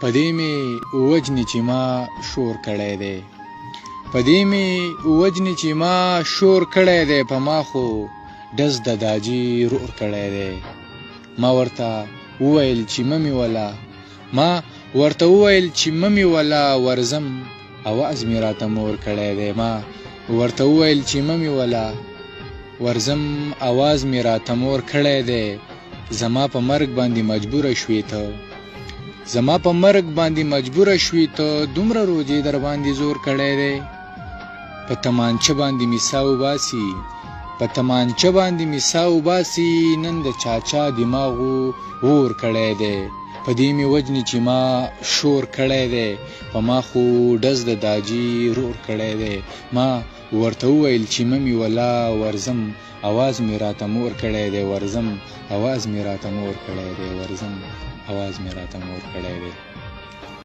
په دې مې وجنې چې ما شور کړی دی، په دې مې وجنې چې ما شور کړی دی، په ما خو ډز د داجي رور کړی دی. ما ورته وویل چې ممې ولا، ما ورته وویل چې ممې ولا ورځم، اواز مې راته مور کړی دی. ما ورته وویل چې ممې ولا ورځم، اواز مې راته مور کړی دی. زما په مرګ باندې مجبوره شوې ته، زما په مرګ باندې مجبوره شوې ته، دومره روجې در باندې زور کړی دی. په تمانچه باندې مې سا وباسي، په تمانچه باندې مې سا وباسي، نن د چاچا دماغو اور کړی دی. په دې مې وجنې چې ما شور کړی دی، په ما خو ډز د داجي رور کړی دی. ما ورته وویل چې ممې ولا ورځم، اواز مې راته مور کړی دی. ورځم، اواز مې راته مور کړی دی. ورځم، اواز مې راته مور کړی دی.